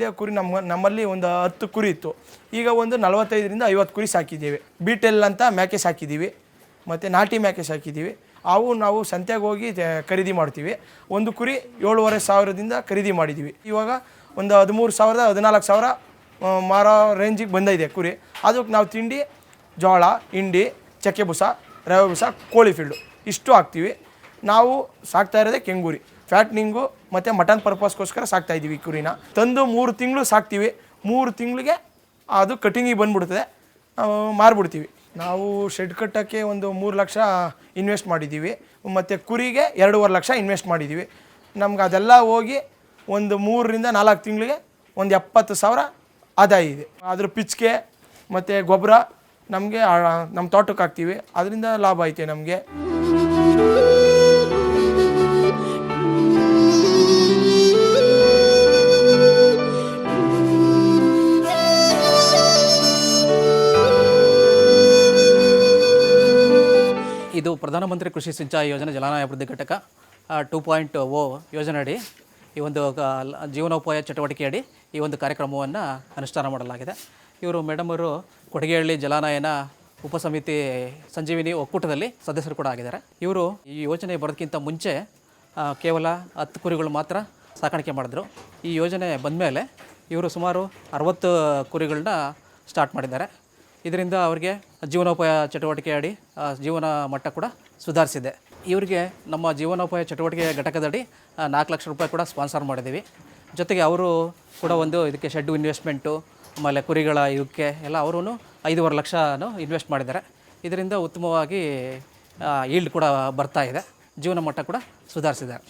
ಮೊದಲೇ ಕುರಿ ನಮ್ಮಲ್ಲಿ ಒಂದು 10 ಕುರಿ ಇತ್ತು. ಈಗ ಒಂದು 45ರಿಂದ 50 ಕುರಿ ಸಾಕಿದ್ದೀವಿ. ಬೀಟೆಲ್ ಅಂತ ಮೇಕೆ ಸಾಕಿದ್ದೀವಿ, ಮತ್ತು ನಾಟಿ ಮೇಕೆ ಸಾಕಿದ್ದೀವಿ. ಅವು ನಾವು ಸಂತೆಗೆ ಹೋಗಿ ಖರೀದಿ ಮಾಡ್ತೀವಿ. ಒಂದು ಕುರಿ 7,500ದಿಂದ ಖರೀದಿ ಮಾಡಿದ್ದೀವಿ. ಇವಾಗ ಒಂದು 13,000 14,000 ಮಾರೋ ರೇಂಜಿಗೆ ಬಂದಿದೆ ಕುರಿ. ಅದಕ್ಕೆ ನಾವು ತಿಂಡಿ ಜೋಳ, ಹಿಂಡಿ, ಚಕ್ಕೆ ಬುಸ, ರವೆ ಬುಸ, ಕೋಳಿ ಫೀಲ್ಡು ಇಷ್ಟು ಹಾಕ್ತೀವಿ. ನಾವು ಸಾಕ್ತಾ ಇರೋದೇ ಕೆಂಗೂರಿ, ಫ್ಯಾಟ್ನಿಂಗು ಮತ್ತು ಮಟನ್ ಪರ್ಪಸ್ಗೋಸ್ಕರ ಸಾಕ್ತಾಯಿದ್ದೀವಿ. ಕುರಿನ ತಂದು 3 ತಿಂಗಳು ಸಾಕ್ತೀವಿ. 3 ತಿಂಗಳಿಗೆ ಅದು ಕಟಿಂಗಿಗೆ ಬಂದುಬಿಡ್ತದೆ, ಮಾರಿಬಿಡ್ತೀವಿ. ನಾವು ಶೆಡ್ ಕಟ್ಟೋಕ್ಕೆ ಒಂದು 3 ಲಕ್ಷ ಇನ್ವೆಸ್ಟ್ ಮಾಡಿದ್ದೀವಿ, ಮತ್ತು ಕುರಿಗೆ 2.5 ಲಕ್ಷ ಇನ್ವೆಸ್ಟ್ ಮಾಡಿದ್ದೀವಿ. ನಮ್ಗೆ ಅದೆಲ್ಲ ಹೋಗಿ ಒಂದು 3ರಿಂದ 4 ತಿಂಗಳಿಗೆ ಒಂದು 70,000 ಆದಾಯ ಇದೆ. ಅದ್ರ ಪಿಚ್ಕೆ ಮತ್ತು ಗೊಬ್ಬರ ನಮಗೆ ನಮ್ಮ ತೋಟಕ್ಕೆ ಹಾಕ್ತೀವಿ, ಅದರಿಂದ ಲಾಭ ಐತೆ ನಮಗೆ. ಇದು ಪ್ರಧಾನಮಂತ್ರಿ ಕೃಷಿ ಸಿಂಚಾಯಿ ಯೋಜನೆ ಜಲಾನಯ ಅಭಿವೃದ್ಧಿ ಘಟಕ 2.0 ಯೋಜನೆ ಅಡಿ ಈ ಒಂದು ಜೀವನೋಪಾಯ ಚಟುವಟಿಕೆಯಡಿ ಈ ಒಂದು ಕಾರ್ಯಕ್ರಮವನ್ನು ಅನುಷ್ಠಾನ ಮಾಡಲಾಗಿದೆ. ಇವರು ಮೇಡಮ್ ಅವರು ಕೊಡಗೇಹಳ್ಳಿ ಜಲಾನಯನ ಉಪಸಮಿತಿ ಸಂಜೀವಿನಿ ಒಕ್ಕೂಟದಲ್ಲಿ ಸದಸ್ಯರು ಕೂಡ ಆಗಿದ್ದಾರೆ. ಇವರು ಈ ಯೋಜನೆ ಬರೋದಕ್ಕಿಂತ ಮುಂಚೆ ಕೇವಲ 10 ಕುರಿಗಳು ಮಾತ್ರ ಸಾಕಾಣಿಕೆ ಮಾಡಿದ್ರು. ಈ ಯೋಜನೆ ಬಂದ ಮೇಲೆ ಇವರು ಸುಮಾರು 60 ಕುರಿಗಳನ್ನ ಸ್ಟಾರ್ಟ್ ಮಾಡಿದ್ದಾರೆ. ಇದರಿಂದ ಅವರಿಗೆ ಜೀವನೋಪಾಯ ಚಟುವಟಿಕೆ ಅಡಿ ಜೀವನ ಮಟ್ಟ ಕೂಡ ಸುಧಾರಿಸಿದೆ. ಇವರಿಗೆ ನಮ್ಮ ಜೀವನೋಪಾಯ ಚಟುವಟಿಕೆ ಘಟಕದಡಿ 4 ಲಕ್ಷ ರೂಪಾಯಿ ಕೂಡ ಸ್ಪಾನ್ಸರ್ ಮಾಡಿದ್ದೀವಿ. ಜೊತೆಗೆ ಅವರು ಕೂಡ ಒಂದು ಇದಕ್ಕೆ ಶೆಡ್ ಇನ್ವೆಸ್ಟ್ಮೆಂಟು, ಆಮೇಲೆ ಕುರಿಗಳ ಇದಕ್ಕೆ ಎಲ್ಲ ಅವರು 5.5 ಲಕ್ಷ ಇನ್ವೆಸ್ಟ್ ಮಾಡಿದ್ದಾರೆ. ಇದರಿಂದ ಉತ್ತಮವಾಗಿ ಈಲ್ಡ್ ಕೂಡ ಬರ್ತಾ ಇದೆ, ಜೀವನ ಮಟ್ಟ ಕೂಡ ಸುಧಾರಿಸಿದ್ದಾರೆ.